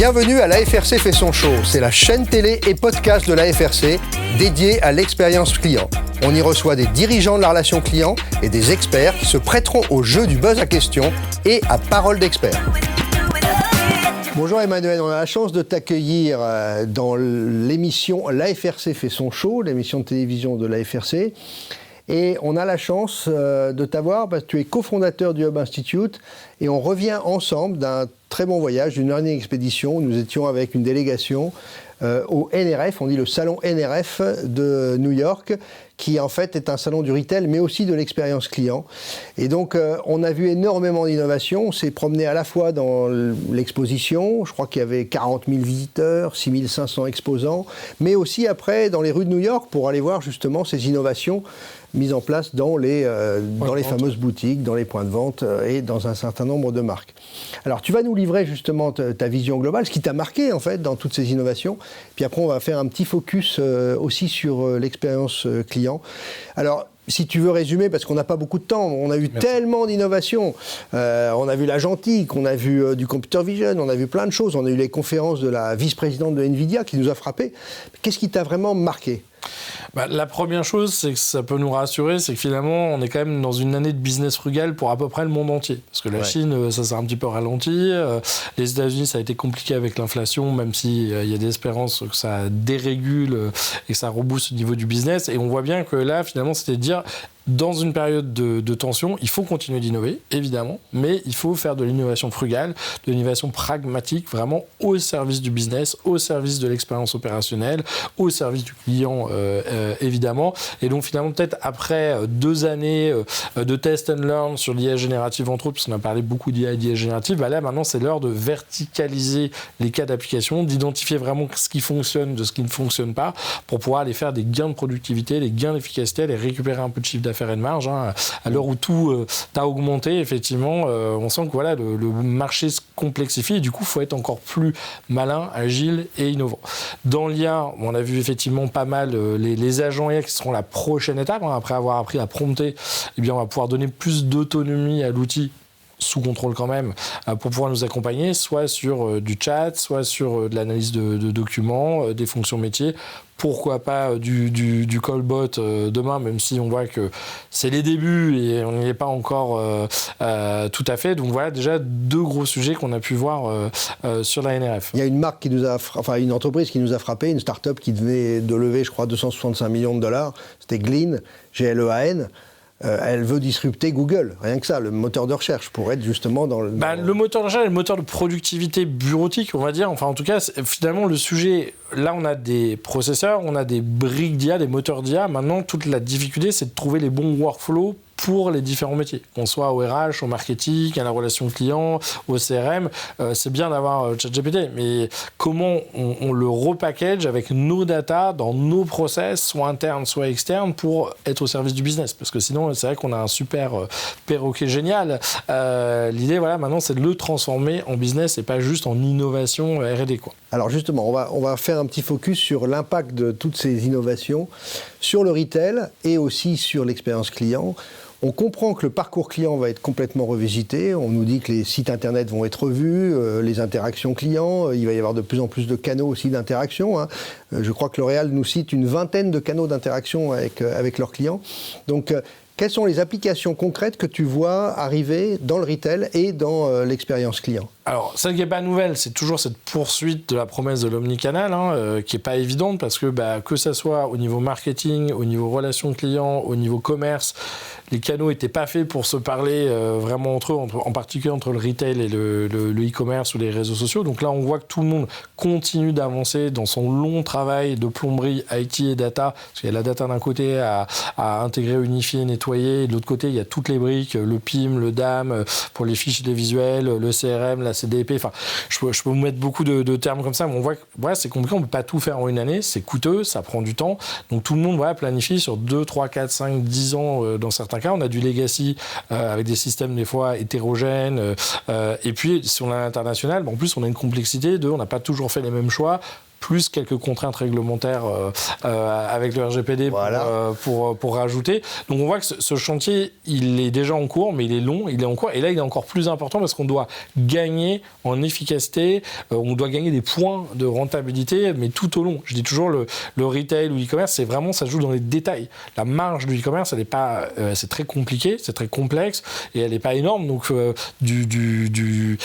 Bienvenue à l'AFRC fait son show. C'est la chaîne télé et podcast de l'AFRC dédiée à l'expérience client. On y reçoit des dirigeants de la relation client et des experts qui se prêteront au jeu du buzz à questions et à parole d'experts. Bonjour Emmanuel, on a la chance de t'accueillir dans l'émission L'AFRC fait son show, l'émission de télévision de l'AFRC. Et on a la chance de t'avoir parce que tu es cofondateur du Hub Institute et on revient ensemble d'un très bon voyage, d'une dernière expédition où nous étions avec une délégation au NRF, on dit le salon NRF de New York, qui en fait est un salon du retail, mais aussi de l'expérience client. Et donc, on a vu énormément d'innovations. On s'est promené à la fois dans l'exposition, je crois qu'il y avait 40 000 visiteurs, 6 500 exposants, mais aussi après dans les rues de New York pour aller voir justement ces innovations mises en place dans les fameuses boutiques, dans les points de vente et dans un certain nombre de marques. Alors, tu vas nous livrer justement ta vision globale, ce qui t'a marqué en fait dans toutes ces innovations. Puis après, on va faire un petit focus aussi sur l'expérience client. Alors, si tu veux résumer, parce qu'on n'a pas beaucoup de temps, on a eu tellement d'innovations. On a vu l'agentique, on a vu du computer vision, on a vu plein de choses. On a eu les conférences de la vice-présidente de Nvidia qui nous a frappé. Qu'est-ce qui t'a vraiment marqué ? La première chose, c'est que ça peut nous rassurer, c'est que finalement, on est quand même dans une année de business frugal pour à peu près le monde entier. Parce que la Chine, ça s'est un petit peu ralenti. Les États-Unis, ça a été compliqué avec l'inflation, même s'il y a des espérances que ça dérégule et que ça rebooste au niveau du business. Et on voit bien que là, finalement, c'était de dire, dans une période de tension, il faut continuer d'innover, évidemment, mais il faut faire de l'innovation frugale, de l'innovation pragmatique, vraiment au service du business, au service de l'expérience opérationnelle, au service du client, évidemment. Et donc, finalement, peut-être après 2 années de test and learn sur l'IA générative, entre autres, parce qu'on a parlé beaucoup d'IA et d'IA générative, là, maintenant, c'est l'heure de verticaliser les cas d'application, d'identifier vraiment ce qui fonctionne de ce qui ne fonctionne pas, pour pouvoir aller faire des gains de productivité, des gains d'efficacité, aller récupérer un peu de chiffre d'affaires et de marge. À l'heure où tout a augmenté, effectivement, on sent que voilà, le marché se complexifie et du coup, il faut être encore plus malin, agile et innovant. Dans l'IA, on a vu effectivement pas mal les agents IA qui seront la prochaine étape. Après avoir appris à prompter, eh bien, on va pouvoir donner plus d'autonomie à l'outil sous contrôle quand même, pour pouvoir nous accompagner, soit sur du chat, soit sur de l'analyse de documents, des fonctions métiers. Pourquoi pas du callbot demain, même si on voit que c'est les débuts et on n'y est pas encore tout à fait. Donc voilà, déjà 2 gros sujets qu'on a pu voir sur la NRF. Il y a une marque une entreprise qui nous a frappé, une start-up qui venait de lever, je crois, 265 millions de dollars. C'était Glean, Glean. Elle veut disrupter Google, rien que ça, le moteur de recherche, pour être justement dans le... Le moteur de recherche, le moteur de productivité bureautique, on va dire. Enfin, en tout cas, finalement, le sujet... Là, on a des processeurs, on a des briques d'IA, des moteurs d'IA. Maintenant, toute la difficulté, c'est de trouver les bons workflows pour les différents métiers, qu'on soit au RH, au marketing, à la relation client, au CRM. C'est bien d'avoir ChatGPT, mais comment on le repackage avec nos data dans nos process, soit internes, soit externes, pour être au service du business. Parce que sinon, c'est vrai qu'on a un super perroquet génial. L'idée, voilà, maintenant, c'est de le transformer en business et pas juste en innovation R&D, quoi. Alors justement, on va faire un petit focus sur l'impact de toutes ces innovations sur le retail et aussi sur l'expérience client. On comprend que le parcours client va être complètement revisité. On nous dit que les sites internet vont être revus, les interactions clients. Il va y avoir de plus en plus de canaux aussi d'interaction. Je crois que L'Oréal nous cite une 20aine de canaux d'interaction avec leurs clients. Donc, quelles sont les applications concrètes que tu vois arriver dans le retail et dans l'expérience client ? Alors, celle qui n'est pas nouvelle, c'est toujours cette poursuite de la promesse de l'omnicanal, qui n'est pas évidente parce que ça soit au niveau marketing, au niveau relations clients, au niveau commerce, les canaux n'étaient pas faits pour se parler vraiment entre eux, en particulier entre le retail et le e-commerce ou les réseaux sociaux. Donc là, on voit que tout le monde continue d'avancer dans son long travail de plomberie, IT et data, parce qu'il y a la data d'un côté à intégrer, unifier, nettoyer, et de l'autre côté, il y a toutes les briques, le PIM, le DAM, pour les fiches des visuels, le CRM, la CDP, enfin, je peux vous mettre beaucoup de termes comme ça, mais on voit que c'est compliqué, on ne peut pas tout faire en une année, c'est coûteux, ça prend du temps, donc tout le monde planifie sur 2, 3, 4, 5, 10 ans dans certains cas. On a du legacy avec des systèmes des fois hétérogènes, et puis si on a l'international, en plus on a une complexité on n'a pas toujours fait les mêmes choix plus quelques contraintes réglementaires avec le RGPD pour rajouter. Donc on voit que ce chantier, il est déjà en cours, mais il est long, il est en cours. Et là, il est encore plus important parce qu'on doit gagner en efficacité, on doit gagner des points de rentabilité, mais tout au long. Je dis toujours, le retail ou l'e-commerce, c'est vraiment, ça joue dans les détails. La marge du e-commerce, elle n'est pas, c'est très compliqué, c'est très complexe, et elle n'est pas énorme. Donc, de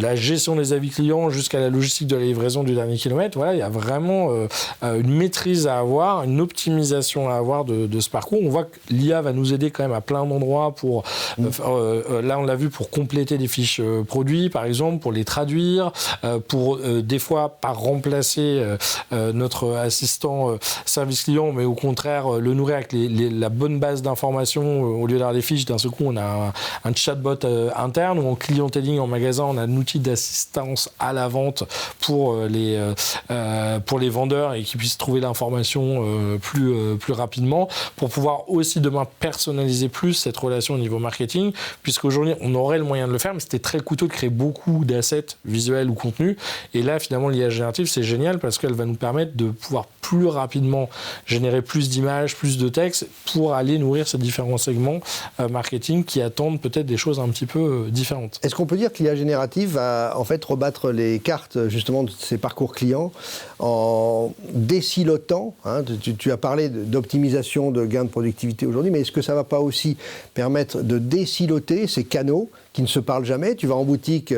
la gestion des avis clients jusqu'à la logistique de la livraison du dernier kilomètre, voilà, il y a vraiment une maîtrise à avoir, une optimisation à avoir de ce parcours. On voit que l'IA va nous aider quand même à plein d'endroits pour, là on l'a vu, pour compléter des fiches produits, par exemple, pour les traduire, pour des fois pas remplacer notre assistant service client, mais au contraire le nourrir avec la bonne base d'informations. Au lieu d'avoir des fiches, d'un seul coup on a un chatbot interne, ou en clienteling en magasin on a un outil d'assistance à la vente pour les vendeurs et qu'ils puissent trouver l'information plus rapidement, pour pouvoir aussi demain personnaliser plus cette relation au niveau marketing, puisqu'aujourd'hui on aurait le moyen de le faire, mais c'était très coûteux de créer beaucoup d'assets visuels ou contenus. Et là, finalement, l'IA générative, c'est génial parce qu'elle va nous permettre de pouvoir plus rapidement générer plus d'images, plus de textes pour aller nourrir ces différents segments marketing qui attendent peut-être des choses un petit peu différentes. Est-ce qu'on peut dire que l'IA générative va en fait rebattre les cartes justement de ces parcours clients en désilotant, hein, tu as parlé d'optimisation, de gains de productivité aujourd'hui, mais est-ce que ça ne va pas aussi permettre de désiloter ces canaux qui ne se parlent jamais? Tu vas en boutique,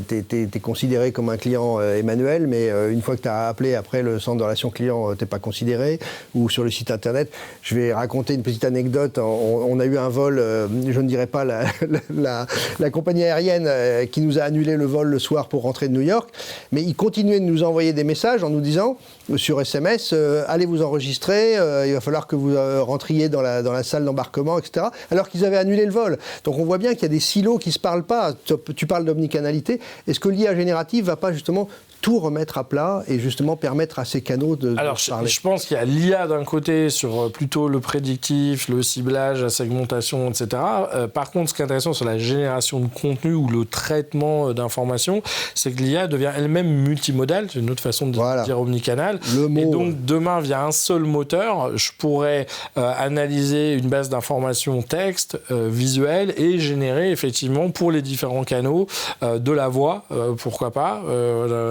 t'es considéré comme un client Emmanuel, mais une fois que tu as appelé après le centre de relations clients, t'es pas considéré, ou sur le site internet. Je vais raconter une petite anecdote. On a eu un vol, je ne dirais pas la compagnie aérienne qui nous a annulé le vol le soir pour rentrer de New York, mais ils continuaient de nous envoyer des messages en nous disant sur SMS, allez vous enregistrer, il va falloir que vous rentriez dans la salle d'embarquement, etc. Alors qu'ils avaient annulé le vol. Donc on voit bien qu'il y a des silos qui ne se parlent pas. Tu parles d'omnicanalité. Est-ce que l'IA générative ne va pas justement tout remettre à plat et justement permettre à ces canaux de parler? Je pense qu'il y a l'IA d'un côté sur plutôt le prédictif, le ciblage, la segmentation, etc. Par contre, ce qui est intéressant sur la génération de contenu ou le traitement d'informations, c'est que l'IA devient elle-même multimodale, c'est une autre façon de dire omnicanal. Et donc demain, via un seul moteur, je pourrais analyser une base d'informations texte, visuel, et générer effectivement pour les différents canaux de la voix, pourquoi pas,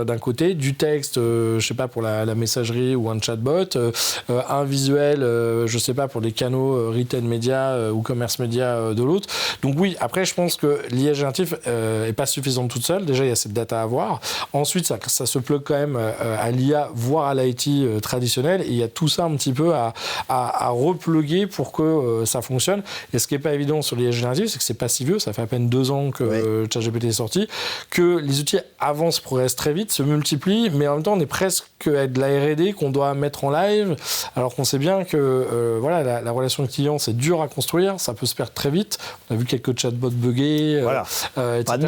d'un côté, du texte, je sais pas, pour la messagerie ou un chatbot, un visuel, je sais pas, pour les canaux retail média ou commerce média de l'autre. Donc oui, après, je pense que l'IA générative est pas suffisante toute seule. Déjà, il y a cette data à avoir. Ensuite, ça se plug quand même à l'IA, voire à l'IT traditionnel. Et il y a tout ça un petit peu à repluguer pour que ça fonctionne. Et ce qui est pas évident sur l'IA générative, c'est que c'est pas si vieux. Ça fait à peine 2 ans que ChatGPT est sorti, que les outils avancent, progressent très vite, se multiplient, mais en même temps, on est presque à de la R&D qu'on doit mettre en live, alors qu'on sait bien que la relation client, c'est dur à construire, ça peut se perdre très vite. On a vu quelques chatbots buggés, etc.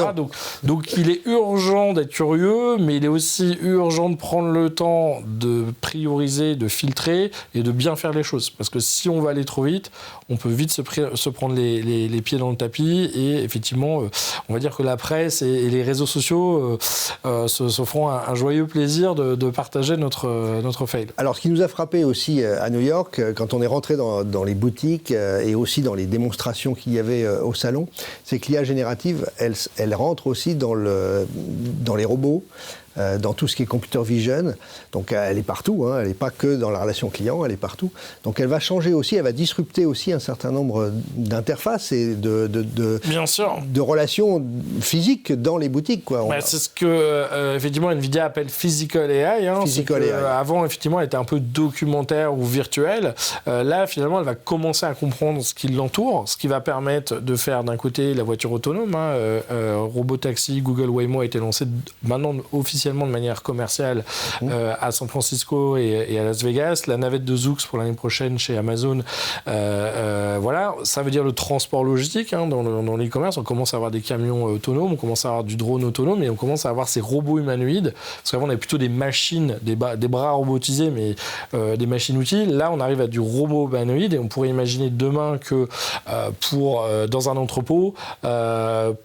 Donc, il est urgent d'être curieux, mais il est aussi urgent de prendre le temps de prioriser, de filtrer et de bien faire les choses. Parce que si on va aller trop vite, on peut vite se prendre les pieds dans le tapis, et effectivement, on va dire que la presse et les réseaux sociaux se feront un joyeux plaisir de partager notre fail. Alors, ce qui nous a frappé aussi à New York, quand on est rentré dans les boutiques et aussi dans les démonstrations qu'il y avait au salon, c'est que l'IA générative, elle rentre aussi dans les robots, dans tout ce qui est computer vision. Donc elle est partout, hein, elle n'est pas que dans la relation client, elle est partout. Donc elle va changer aussi, elle va disrupter aussi un certain nombre d'interfaces et Bien sûr, de relations physiques dans les boutiques, quoi. C'est ce que effectivement Nvidia appelle physical AI. Physical AI. Avant, effectivement, elle était un peu documentaire ou virtuelle. Là, finalement, elle va commencer à comprendre ce qui l'entoure, ce qui va permettre de faire d'un côté la voiture autonome. Robotaxi, Google Waymo a été lancé maintenant officiellement de manière commerciale à San Francisco et à Las Vegas. La navette de Zoox pour l'année prochaine chez Amazon. Voilà, ça veut dire le transport logistique dans l'e-commerce. On commence à avoir des camions autonomes, on commence à avoir du drone autonome, et on commence à avoir ces robots humanoïdes. Parce qu'avant, on avait plutôt des machines, des bras robotisés, mais des machines-outils. Là, on arrive à du robot humanoïde, et on pourrait imaginer demain que dans un entrepôt,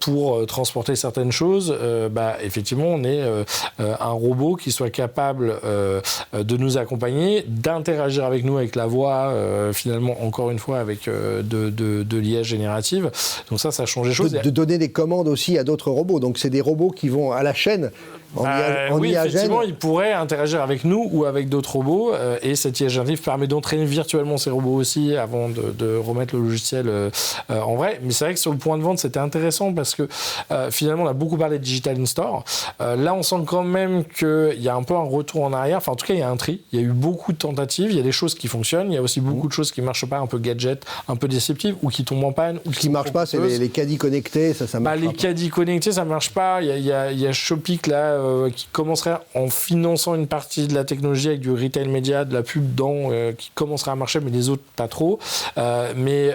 pour transporter certaines choses, effectivement, on est un robot qui soit capable de nous accompagner, d'interagir avec nous avec la voix, finalement, encore une fois, avec de l'IA générative. Donc ça a changé les choses. De donner des commandes aussi à d'autres robots. Donc c'est des robots qui vont à la chaîne. Oui, effectivement, ils pourraient interagir avec nous ou avec d'autres robots. Et cette IA générative permet d'entraîner virtuellement ces robots aussi avant de remettre le logiciel en vrai. Mais c'est vrai que sur le point de vente, c'était intéressant parce que finalement, on a beaucoup parlé de Digital In-Store. Là, on sent quand même qu'il y a un peu un retour en arrière. Enfin, en tout cas, il y a un tri. Il y a eu beaucoup de tentatives. Il y a des choses qui fonctionnent. Il y a aussi beaucoup de choses qui ne marchent pas, un peu gadget, un peu déceptives ou qui tombent en panne. Ce qui ne marche pas, c'est les caddies connectés. Ça marche pas. Les caddies connectés, ça ne marche pas. Il y a Shopic là qui commencerait en finançant une partie de la technologie avec du retail média, de la pub dedans, qui commencerait à marcher, mais les autres pas trop. Mais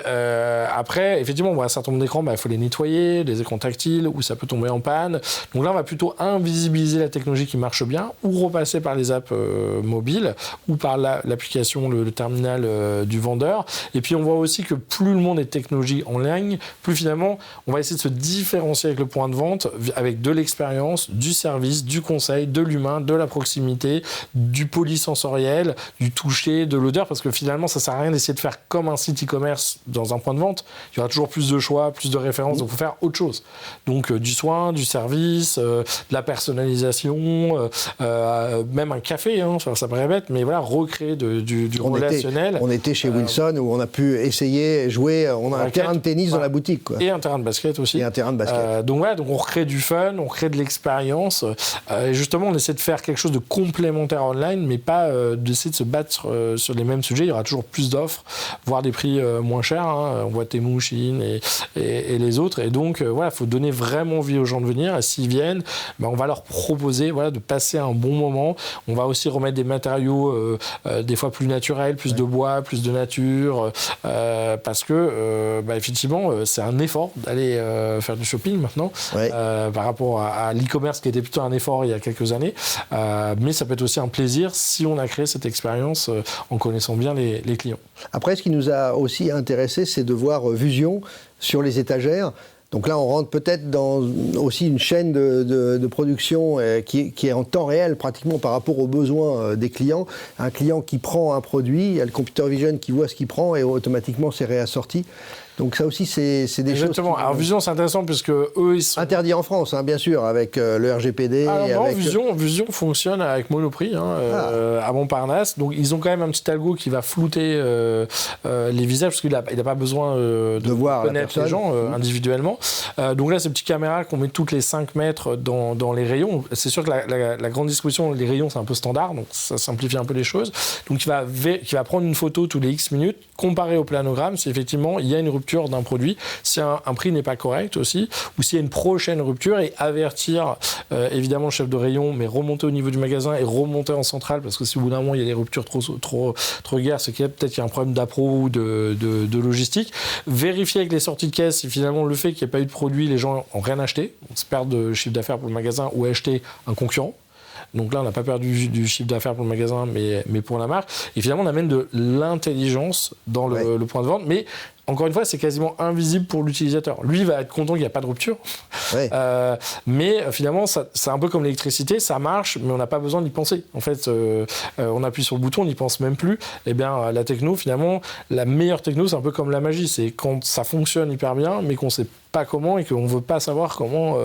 après, effectivement, on voit un certain nombre d'écrans, il faut les nettoyer, des écrans tactiles, où ça peut tomber en panne. Donc là, on va plutôt invisibiliser la technologie qui marche bien, ou repasser par les apps mobiles, ou par l'application, le terminal du vendeur. Et puis on voit aussi que plus le monde est technologie en ligne, plus finalement, on va essayer de se différencier avec le point de vente, avec de l'expérience, du service, du conseil, de l'humain, de la proximité, du polysensoriel, du toucher, de l'odeur, parce que finalement, ça sert à rien d'essayer de faire comme un site e-commerce dans un point de vente. Il y aura toujours plus de choix, plus de références, donc il faut faire autre chose. Donc du soin, du service, de la personnalisation, même un café, ça paraît bête, mais voilà, recréer du relationnel. On était chez Wilson où on a pu essayer, jouer, on a un terrain de tennis dans la boutique, quoi. Et un terrain de basket aussi. Et un terrain de basket. Donc voilà, donc on recrée du fun, on crée de l'expérience. Et justement, on essaie de faire quelque chose de complémentaire online, mais pas d'essayer de se battre sur les mêmes sujets. Il y aura toujours plus d'offres, voire des prix moins chers. On voit Temu, Shein et les autres. Et donc, voilà, il faut donner vraiment envie aux gens de venir. Et s'ils viennent, on va leur proposer de passer un bon moment. On va aussi remettre des matériaux des fois plus naturels, plus de bois, plus de nature. Parce que, effectivement, c'est un effort d'aller faire du shopping maintenant. Par rapport à l'e-commerce qui était plutôt un effort il y a quelques années, mais ça peut être aussi un plaisir si on a créé cette expérience en connaissant bien les clients. Après, ce qui nous a aussi intéressé, c'est de voir Vusion sur les étagères. Donc là, on rentre peut-être dans aussi une chaîne de production qui est en temps réel pratiquement par rapport aux besoins des clients. Un client qui prend un produit, il y a le computer vision qui voit ce qu'il prend et automatiquement c'est réassorti. Donc ça aussi, c'est des choses... Exactement. Alors Vusion, c'est intéressant puisque eux, ils sont... Interdits en France, bien sûr, avec le RGPD. Non, Vusion fonctionne avec Monoprix, à Montparnasse. Donc ils ont quand même un petit algo qui va flouter les visages parce qu'il n'a pas besoin de voir connaître les gens individuellement. Donc là, ces petites caméras qu'on met toutes les 5 mètres dans les rayons. C'est sûr que la grande distribution, les rayons, c'est un peu standard, donc ça simplifie un peu les choses. Donc il va prendre une photo tous les X minutes, comparer au planogramme si effectivement il y a une rupture d'un produit, si un prix n'est pas correct aussi, ou s'il y a une prochaine rupture, et avertir évidemment le chef de rayon, mais remonter au niveau du magasin et remonter en centrale, parce que si au bout d'un moment il y a des ruptures trop guerres, c'est qu'il y a peut-être un problème d'appro ou de logistique. Vérifier avec les sorties de caisse si finalement le fait qu'il n'y ait pas eu de produit, les gens n'ont rien acheté, on se perd de chiffre d'affaires pour le magasin ou acheter un concurrent. Donc là, on n'a pas perdu du chiffre d'affaires pour le magasin, mais pour la marque. Et finalement, on amène de l'intelligence dans le point de vente. Mais encore une fois, c'est quasiment invisible pour l'utilisateur. Lui, il va être content qu'il n'y a pas de rupture. Mais finalement, c'est un peu comme l'électricité, ça marche, mais on n'a pas besoin d'y penser. En fait, on appuie sur le bouton, on n'y pense même plus. Eh bien, la techno, finalement, la meilleure techno, c'est un peu comme la magie. C'est quand ça fonctionne hyper bien, mais qu'on ne sait pas comment et qu'on ne veut pas savoir comment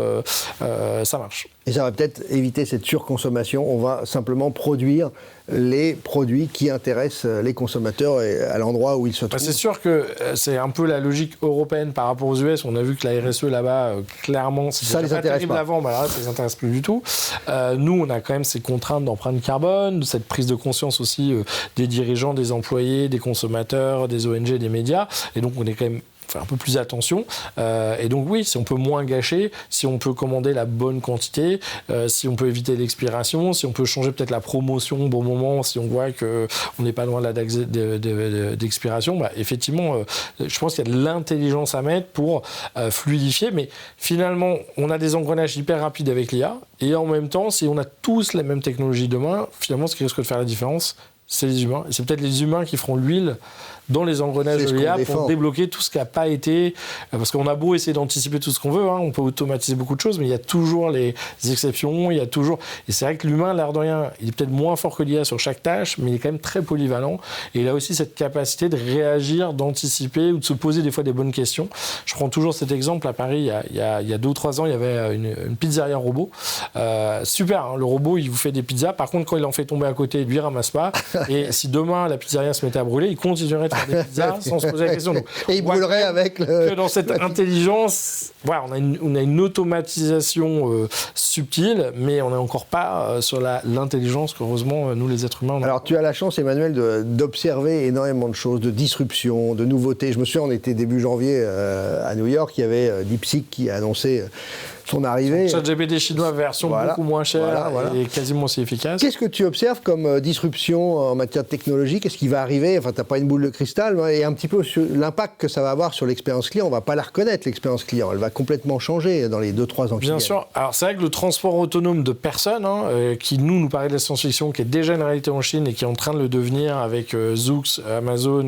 ça marche. Et ça va peut-être éviter cette surconsommation. On va simplement produire les produits qui intéressent les consommateurs à l'endroit où ils se trouvent. C'est sûr que c'est un peu la logique européenne par rapport aux US. On a vu que la RSE là-bas, clairement, ça les intéresse pas. Avant, là, ça les intéresse plus du tout. Nous, on a quand même ces contraintes d'empreinte carbone, cette prise de conscience aussi des dirigeants, des employés, des consommateurs, des ONG, des médias. Et donc, on est quand même faire un peu plus attention. Et donc oui, si on peut moins gâcher, si on peut commander la bonne quantité, si on peut éviter l'expiration, si on peut changer peut-être la promotion au bon moment, si on voit qu'on n'est pas loin de la date d'expiration, effectivement, je pense qu'il y a de l'intelligence à mettre pour fluidifier. Mais finalement, on a des engrenages hyper rapides avec l'IA. Et en même temps, si on a tous la même technologie demain, finalement, ce qui risque de faire la différence, c'est les humains. Et c'est peut-être les humains qui feront l'huile dans les engrenages de l'IA pour débloquer tout ce qui n'a pas été... Parce qu'on a beau essayer d'anticiper tout ce qu'on veut, hein, on peut automatiser beaucoup de choses, mais il y a toujours les exceptions, il y a toujours... Et c'est vrai que l'humain, l'air de rien, il est peut-être moins fort que l'IA sur chaque tâche, mais il est quand même très polyvalent. Et il a aussi cette capacité de réagir, d'anticiper ou de se poser des fois des bonnes questions. Je prends toujours cet exemple. À Paris, il y a 2 ou 3 ans, il y avait une pizzeria robot. Super, hein, le robot, il vous fait des pizzas. Par contre, quand il en fait tomber à côté, lui, il ramasse pas. Et si demain, la pizzeria se mettait à brûler, il continuerait de des pizzas sans se poser la question. Donc, et il brûlerait avec le... Que dans cette intelligence, voilà, on a une automatisation subtile, mais on n'est encore pas sur l'intelligence qu'heureusement, nous les êtres humains... Alors tu as la chance, Emmanuel, d'observer énormément de choses, de disruptions, de nouveautés. Je me souviens, on était début janvier à New York, il y avait DeepSeek qui a annoncé... son arrivée. ChatGPT chinois, version beaucoup moins chère et quasiment aussi efficace. Qu'est-ce que tu observes comme disruption en matière de technologie? Qu'est-ce qui va arriver? Enfin, tu n'as pas une boule de cristal, et un petit peu sur l'impact que ça va avoir sur l'expérience client. On ne va pas la reconnaître, l'expérience client. Elle va complètement changer dans les 2-3 ans qui viennent. Bien sûr. Alors, c'est vrai que le transport autonome de personnes, qui nous paraît de la science-fiction, qui est déjà une réalité en Chine et qui est en train de le devenir avec Zoox, Amazon,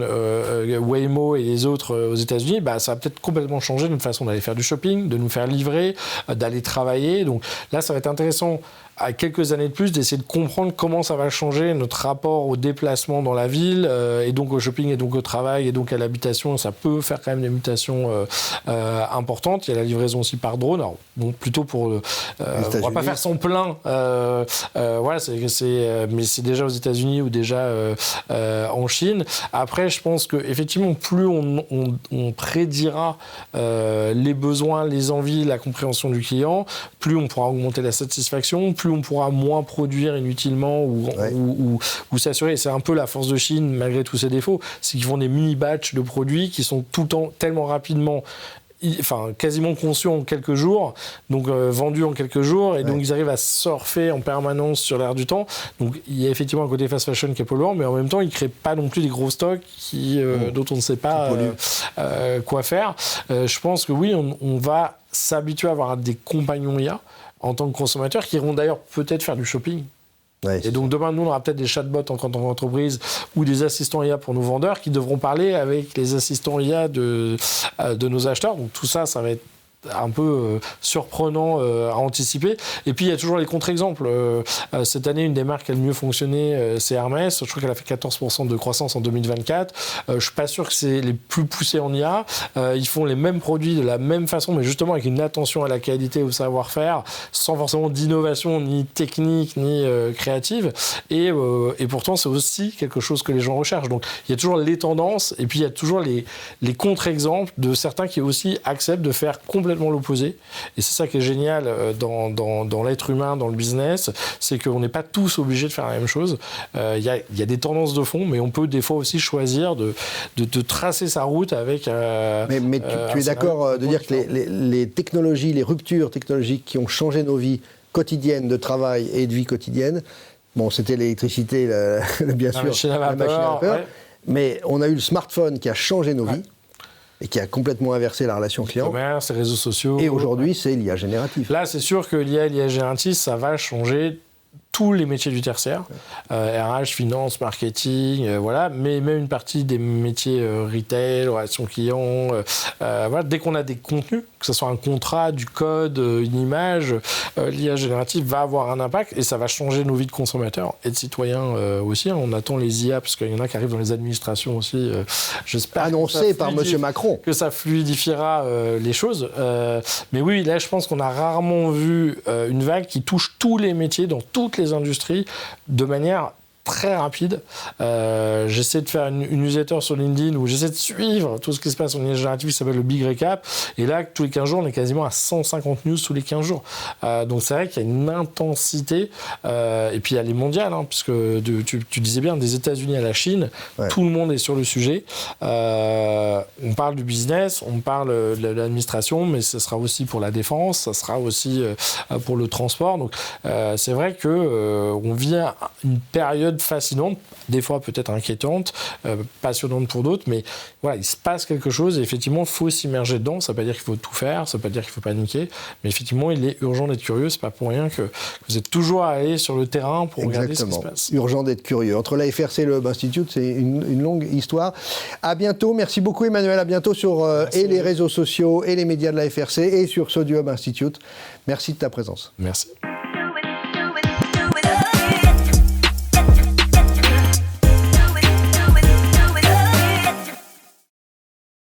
Waymo et les autres aux États-Unis, ça va peut-être complètement changer notre façon d'aller faire du shopping, de nous faire livrer, d'aller travailler. Donc là, ça va être intéressant à quelques années de plus d'essayer de comprendre comment ça va changer notre rapport au déplacement dans la ville et donc au shopping et donc au travail et donc à l'habitation. Ça peut faire quand même des mutations importantes. Il y a la livraison aussi par drone. Alors, bon, plutôt pour... on ne va pas faire son plein. Voilà, mais c'est déjà aux États-Unis ou déjà en Chine. Après, je pense qu'effectivement, plus on prédira les besoins, les envies, la compréhension du client, plus on pourra augmenter la satisfaction, plus on pourra moins produire inutilement ou s'assurer. Et c'est un peu la force de Chine, malgré tous ses défauts, c'est qu'ils font des mini-batchs de produits qui sont tout le temps tellement rapidement, quasiment conçus en quelques jours, donc vendus en quelques jours, et donc ils arrivent à surfer en permanence sur l'air du temps. Donc il y a effectivement un côté fast fashion qui est polluant, mais en même temps ils ne créent pas non plus des gros stocks dont on ne sait pas quoi faire. Je pense que oui, on va s'habituer à avoir des compagnons IA en tant que consommateurs, qui iront d'ailleurs peut-être faire du shopping. Ouais, et donc demain, nous, on aura peut-être des chatbots en tant qu'entreprise ou des assistants IA pour nos vendeurs qui devront parler avec les assistants IA de nos acheteurs. Donc tout ça, ça va être un peu surprenant à anticiper. Et puis il y a toujours les contre-exemples. Cette année, une des marques qui a le mieux fonctionné, c'est Hermès. Je crois qu'elle a fait 14% de croissance en 2024. Je ne suis pas sûr que c'est les plus poussés en IA. Ils font les mêmes produits de la même façon, mais justement avec une attention à la qualité, au savoir-faire, sans forcément d'innovation ni technique ni créative. Et pourtant, c'est aussi quelque chose que les gens recherchent. Donc il y a toujours les tendances et puis il y a toujours les contre-exemples de certains qui aussi acceptent de faire complètement l'opposé. Et c'est ça qui est génial dans l'être humain, dans le business, c'est qu'on n'est pas tous obligés de faire la même chose. Il y a des tendances de fond, mais on peut des fois aussi choisir de tracer sa route avec... mais tu es d'accord de dire que les technologies, les ruptures technologiques qui ont changé nos vies quotidiennes de travail et de vie quotidienne, bon, c'était l'électricité, bien sûr, la machine à vapeur, mais on a eu le smartphone qui a changé nos vies, et qui a complètement inversé la relation client. Le commerce, les réseaux sociaux. Et aujourd'hui, c'est l'IA générative. Là, c'est sûr que l'IA générative, ça va changer tous les métiers du tertiaire, RH, finance, marketing, voilà, mais même une partie des métiers retail, relations clients, voilà, dès qu'on a des contenus, que ce soit un contrat, du code, une image, l'IA générative va avoir un impact et ça va changer nos vies de consommateurs et de citoyens aussi. On attend les IA, parce qu'il y en a qui arrivent dans les administrations aussi, j'espère. Annoncé par M. Macron. Que ça fluidifiera les choses. Mais oui, là, je pense qu'on a rarement vu une vague qui touche tous les métiers dans toutes les industries de manière très rapide. J'essaie de faire une newsletter sur LinkedIn où j'essaie de suivre tout ce qui se passe en IA générative qui s'appelle le Big Recap. Et là, tous les 15 jours, on est quasiment à 150 news tous les 15 jours. Donc c'est vrai qu'il y a une intensité. Et puis il y a les mondiales, puisque tu disais bien, des États-Unis à la Chine, tout le monde est sur le sujet. On parle du business, on parle de l'administration, mais ce sera aussi pour la défense, ça sera aussi pour le transport. Donc c'est vrai qu'on vit une période période fascinante, des fois peut-être inquiétante, passionnante pour d'autres, mais voilà, il se passe quelque chose et effectivement, il faut s'immerger dedans. Ça ne veut pas dire qu'il faut tout faire, ça ne veut pas dire qu'il faut paniquer, mais effectivement, il est urgent d'être curieux. C'est pas pour rien que vous êtes toujours à aller sur le terrain pour regarder ce qui se passe. Urgent d'être curieux. Entre la FRC et le Hub Institute, c'est une longue histoire. À bientôt. Merci beaucoup, Emmanuel. À bientôt sur et les réseaux sociaux et les médias de la FRC et sur ceux du Hub Institute. Merci de ta présence. Merci.